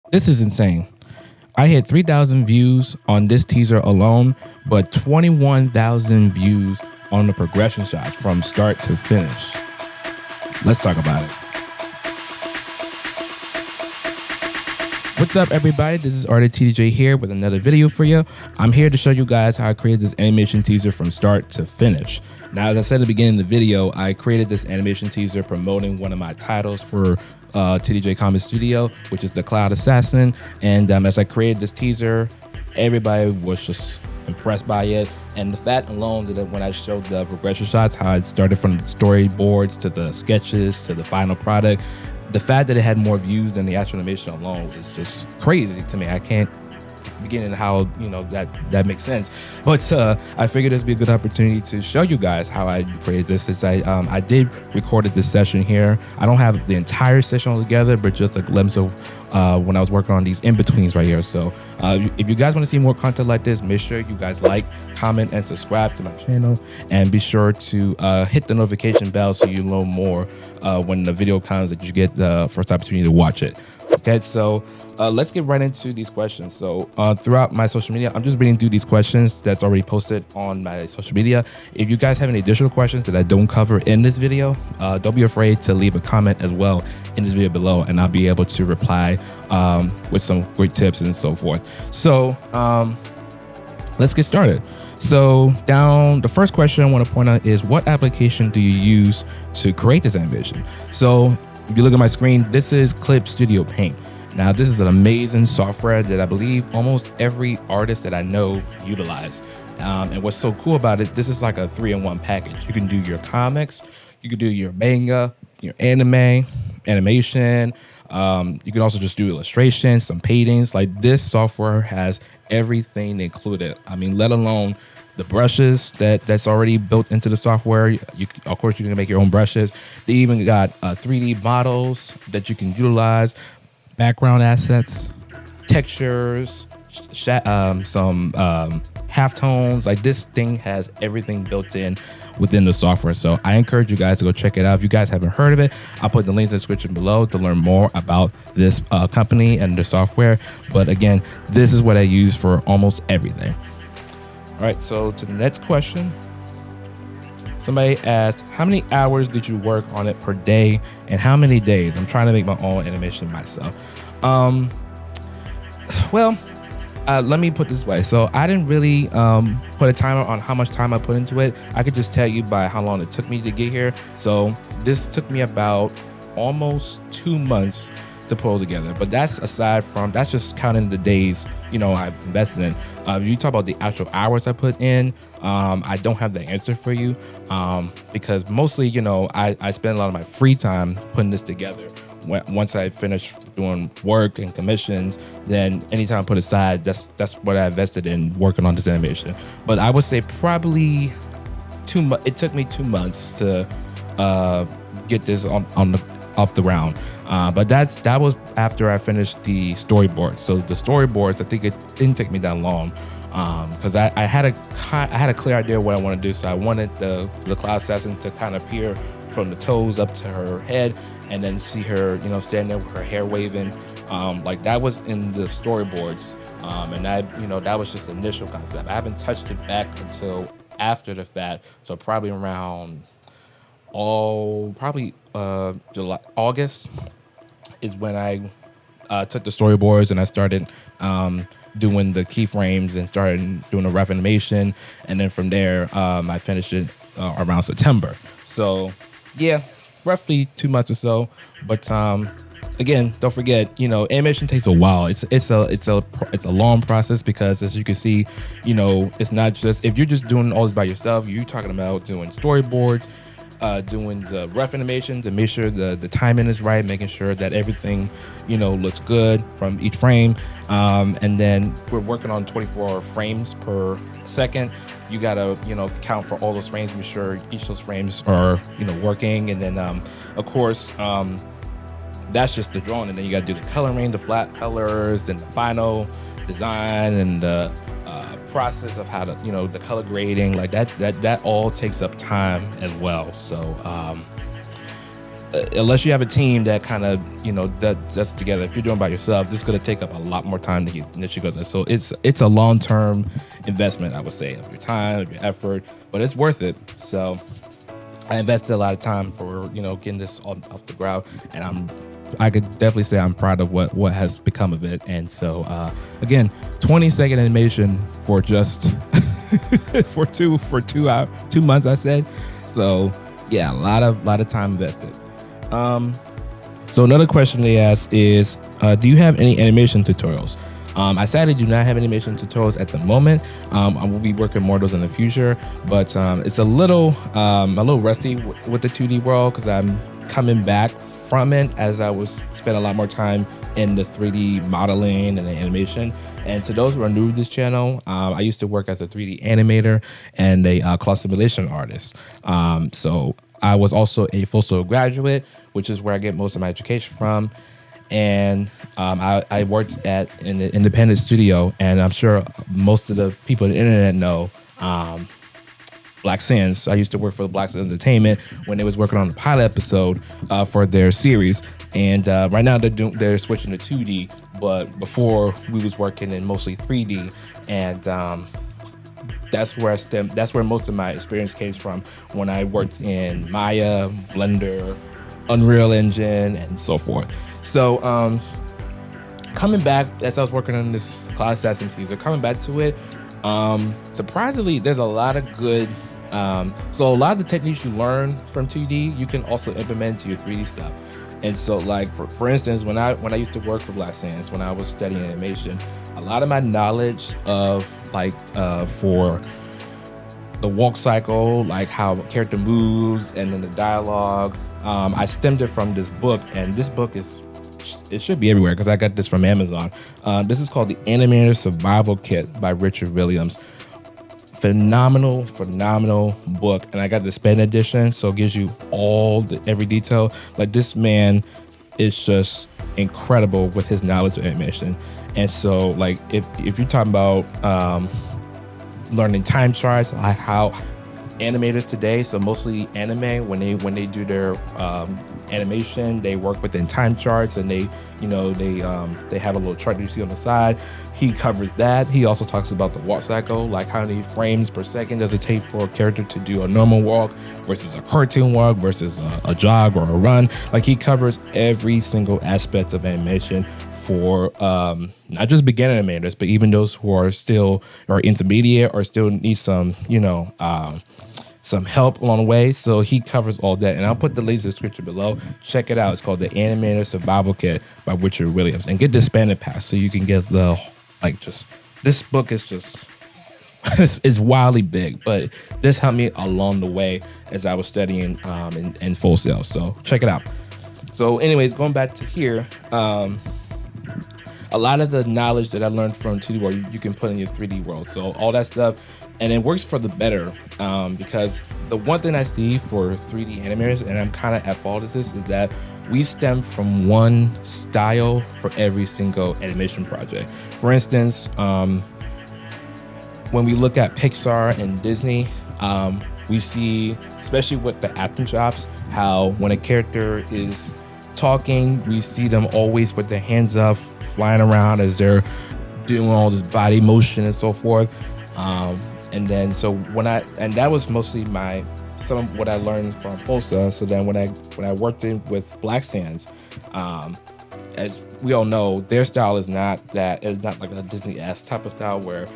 This is insane. I hit 3,000 views on this teaser alone, but 21,000 views on the progression shots from start to finish. Let's talk about it. What's up, everybody? This is Artist TDJ here with another video for you. I'm here to show you guys how I created this animation teaser from start to finish. Now, as I said at the beginning of the video, I created this animation teaser promoting one of my titles for TDJ Comics Studio, which is The Cloud Assassin. And as I created this teaser, everybody was just impressed by it. And the fact alone that when I showed the progression shots, how I started from the storyboards to the sketches to the final product, the fact that it had more views than the actual animation alone is just crazy to me. I can't begin in how that makes sense, but I figured this would be a good opportunity to show you guys how I created this. Since I did recorded this session here. I don't have the entire session all together, but just a glimpse of when I was working on these in-betweens right here. So if you guys want to see more content like this, make sure you guys like, comment, and subscribe to my channel, and be sure to hit the notification bell so you know more when the video comes, that you get the first opportunity to watch it. Okay, so let's get right into these questions. So throughout my social media, I'm just reading through these questions that's already posted on my social media. If you guys have any additional questions that I don't cover in this video, don't be afraid to leave a comment as well in this video below, and I'll be able to reply with some great tips and so forth. So let's get started. So the first question I want to point out is, what application do you use to create this animation? So if you look at my screen, this is Clip Studio Paint. Now, this is an amazing software that I believe almost every artist that I know utilize. And what's so cool about it, this is like a 3-in-1 package. You can do your comics, you can do your manga, your anime, animation. You can also just do illustrations, some paintings. Like, this software has everything included. I mean, let alone the brushes that's already built into the software. Of course, you can make your own brushes. They even got 3D models that you can utilize, background assets, textures, some halftones. Like, this thing has everything built in within the software. So I encourage you guys to go check it out. If you guys haven't heard of it, I'll put the links in the description below to learn more about this company and the software. But again, this is what I use for almost everything. All right, so to the next question. Somebody asked, how many hours did you work on it per day and how many days? I'm trying to make my own animation myself. Let me put it this way. So I didn't really put a timer on how much time I put into it. I could just tell you by how long it took me to get here. So this took me about almost 2 months to pull together, but that's just counting the days I invested in. If you talk about the actual hours I put in, I don't have the answer for you, because mostly I spend a lot of my free time putting this together. Once I finish doing work and commissions, then anytime I put aside, that's what I invested in working on this animation. But I would say probably it took me 2 months to get this off the ground. But that was after I finished the storyboard. So the storyboards, I think it didn't take me that long, because I had a clear idea of what I wanted to do. So I wanted the Cloud Assassin to kind of appear from the toes up to her head, and then see her standing there with her hair waving. Like, that was in the storyboards, and that was just initial concept. I haven't touched it back until after the fact. So probably around July, August is when I took the storyboards and I started doing the keyframes and started doing a rough animation, and then from there I finished it around September. So yeah, roughly 2 months or so. But again, don't forget, animation takes a while. It's a long process, because as you can see, it's not just, if you're just doing all this by yourself, you're talking about doing storyboards, doing the rough animation to make sure the timing is right, making sure that everything looks good from each frame, and then we're working on 24 frames per second. You gotta count for all those frames, make sure each of those frames are working, and then of course that's just the drawing, and then you gotta do the coloring, the flat colors, then the final design, and the process of how to the color grading. Like that all takes up time as well. So unless you have a team that kind of, that's together. If you're doing it by yourself, this is going to take up a lot more time to get initially goes there. So it's a long-term investment, I would say, of your time, of your effort, but it's worth it. So I invested a lot of time for, getting this off the ground, and I could definitely say I'm proud of what has become of it. And so, again, 20-second animation for just for 2 months, I said. So yeah, a lot of time invested. So another question they ask is, do you have any animation tutorials? I sadly do not have animation tutorials at the moment. I will be working more of those in the future, but it's a little rusty with the 2D world because I'm coming back from it as I was spending a lot more time in the 3D modeling and the animation. And to those who are new to this channel, I used to work as a 3D animator and a cloud simulation artist. So I was also a full sail graduate, which is where I get most of my education from. And I worked at an independent studio, and I'm sure most of the people on the internet know Black Sands. I used to work for Black Sands Entertainment when they was working on the pilot episode for their series. And right now they're switching to 2D, but before we was working in mostly 3D, and that's where most of my experience came from when I worked in Maya, Blender, Unreal Engine, and so forth. So coming back as I was working on this Cloud Assassin teaser, coming back to it, surprisingly, there's a lot of good. So a lot of the techniques you learn from 2D, you can also implement to your 3D stuff. And so, like for instance, when I used to work for Black Sands, when I was studying animation, a lot of my knowledge of for the walk cycle, like how a character moves, and then the dialogue, I stemmed it from this book, and this book it should be everywhere because I got this from Amazon. This is called The Animator Survival Kit by Richard Williams. Phenomenal book, and I got the Span edition, so it gives you every detail. Like, this man is just incredible with his knowledge of animation. And so, like, if you're talking about learning time charts, like how animators today, so mostly anime, when they do their animation, they work within time charts, and they have a little chart you see on the side. He covers that. He also talks about the walk cycle, like how many frames per second does it take for a character to do a normal walk versus a cartoon walk versus a jog or a run. Like, he covers every single aspect of animation for not just beginner animators, but even those who are still or intermediate or still need some some help along the way. So he covers all that, and I'll put the link in the description below. Check it out. It's called The Animator Survival Kit by Richard Williams, and get the Spanish pass so you can get this book is just it's wildly big, but this helped me along the way as I was studying in Full Sail. So check it out. So anyways, going back to here, a lot of the knowledge that I learned from 2D world, you can put in your 3D world. So all that stuff, and it works for the better, because the one thing I see for 3D animators, and I'm kind of at fault of this, is that we stem from one style for every single animation project. For instance, when we look at Pixar and Disney, we see, especially with the acting chops, how when a character is talking, we see them always with their hands up, flying around as they're doing all this body motion and so forth. And then that was mostly some of what I learned from Full Sail. So then when I worked with Black Sands, as we all know, their style is not like a Disney-esque type of style where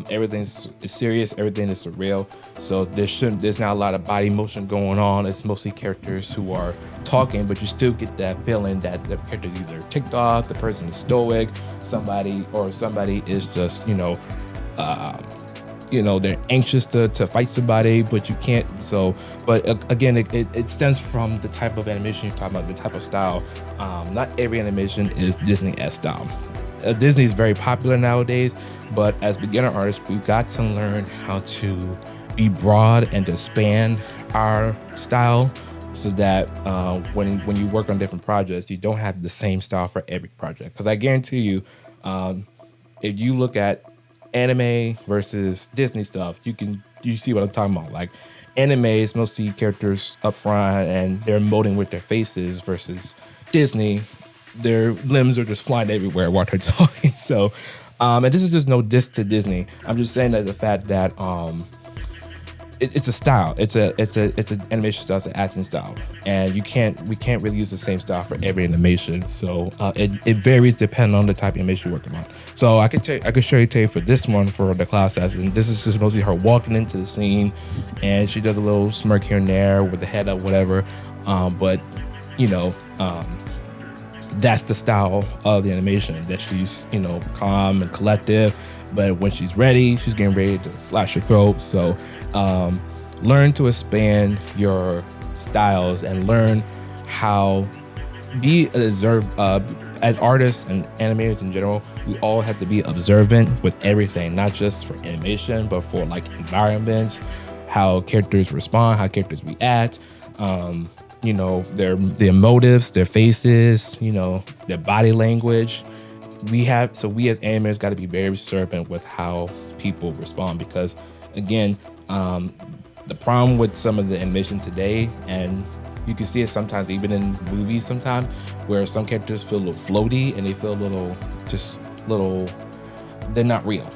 everything's serious, everything is surreal. So there's not a lot of body motion going on. It's mostly characters who are talking, but you still get that feeling that the character's either ticked off, the person is stoic, somebody is just they're anxious to fight somebody, but you can't. So, but again, it stems from the type of animation you're talking about, the type of style. Not every animation is Disney-esque style. Disney is very popular nowadays, but as beginner artists, we've got to learn how to be broad and to span our style, so that when you work on different projects, you don't have the same style for every project. Because I guarantee you, if you look at anime versus Disney stuff, you see what I'm talking about. Like, anime is mostly characters up front and they're emoting with their faces versus Disney. Their limbs are just flying everywhere while they're talking. So, and this is just no diss to Disney. I'm just saying that the fact that it's a style. It's an animation style. It's an acting style, and we can't really use the same style for every animation. So it varies depending on the type of animation you're working on. So I could show you for this one for the cloud assassin. This is just mostly her walking into the scene, and she does a little smirk here and there with the head up, whatever. But you know, that's the style of the animation, that she's, you know, calm and collective, but when she's ready, she's getting ready to slash your throat. So learn to expand your styles and learn how be observed. As artists and animators in general, we all have to be observant with everything, not just for animation, but for like environments, how characters respond, how characters react, you know, their motives, their faces, you know, their body language. We as animators got to be very observant with how people respond, because again, the problem with some of the animation today, and you can see it sometimes even in movies sometimes, where some characters feel a little floaty and they feel a little, they're not real.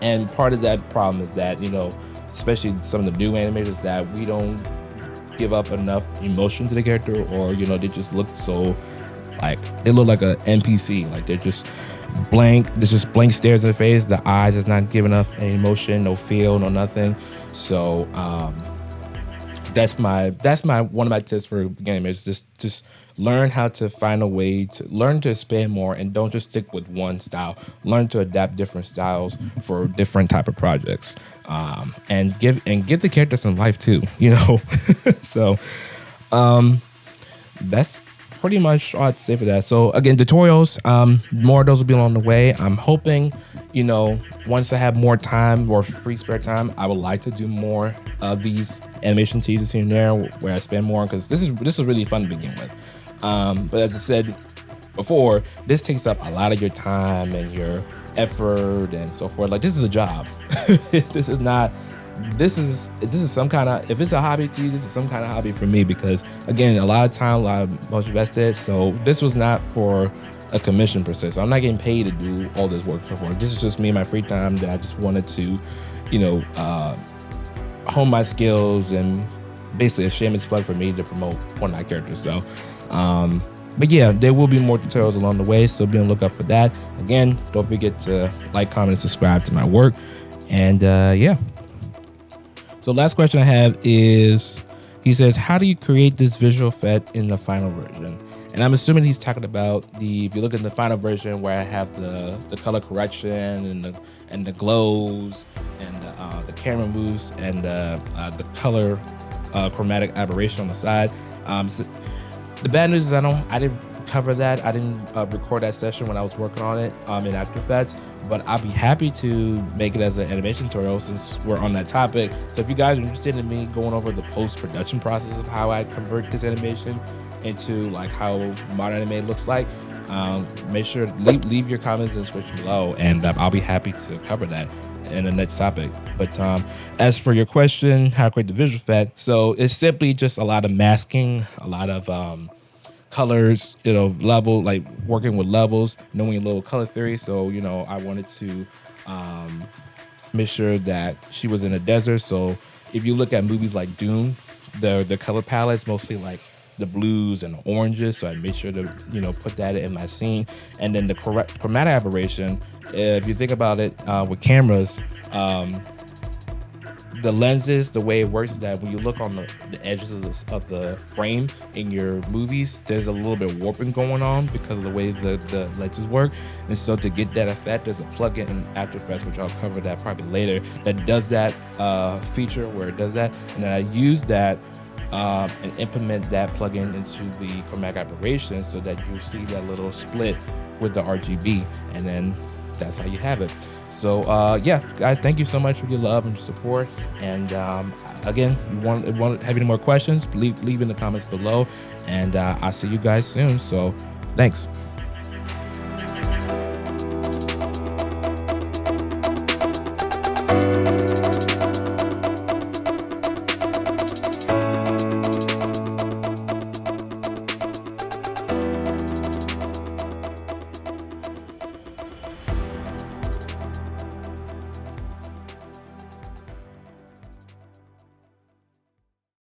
And part of that problem is that, you know, especially some of the new animators, that we don't give up enough emotion to the character, or, you know, they just look so like they look like a NPC, like they're just blank. There's just blank stares in the face. The eyes is not giving enough any emotion, no feel, no nothing. So that's one of my tips for beginners. Just learn how to find a way to learn to expand more, and don't just stick with one style. Learn to adapt different styles for different type of projects, and give the character some life too, you know. So that's pretty much all I have to say for that. So again, tutorials, more of those will be along the way. I'm hoping, you know, once I have more time or free spare time, I would like to do more of these animation teasers here and there where I spend more, because this is really fun to begin with. But as I said before, this takes up a lot of your time and your effort and so forth. Like, this is a job. This is some kind of, if it's a hobby to you, this is some kind of hobby for me, because again, a lot of time, a lot of emotion invested. So this was not for a commission per se. So I'm not getting paid to do all this work so far. This is just me in my free time that I just wanted to, you know, hone my skills, and basically a shameless plug for me to promote one of my characters. So but yeah, there will be more tutorials along the way, so be on the lookout for that. Again, don't forget to like, comment, and subscribe to my work. And yeah. So last question I have is, he says, how do you create this visual effect in the final version? And I'm assuming he's talking about if you look at the final version where I have the color correction and the glows and the camera moves and the color chromatic aberration on the side. So the bad news is I didn't cover that. I didn't record that session when I was working on it in After Effects, but I'll be happy to make it as an animation tutorial since we're on that topic. So if you guys are interested in me going over the post-production process of how I convert this animation into like how modern anime looks like, make sure leave your comments in the description below, and I'll be happy to cover that in the next topic. But as for your question, how to create the visual effect, so it's simply just a lot of masking, a lot of colors, you know, like working with levels, knowing a little color theory. So, you know, I wanted to make sure that she was in a desert. So if you look at movies like Dune, the color palette's mostly like the blues and the oranges. So I made sure to, you know, put that in my scene. And then the chromatic aberration, if you think about it with cameras, the lenses, the way it works is that when you look on the edges of the frame in your movies, there's a little bit of warping going on because of the way the lenses work. And so to get that effect, there's a plugin in After Effects, which I'll cover that probably later, that does that feature where it does that. And then I use that and implement that plugin into the chromatic aberration so that you see that little split with the RGB, and then that's how you have it. So yeah, guys, thank you so much for your love and your support. And again, if you want to have any more questions, leave in the comments below, and I'll see you guys soon. So thanks.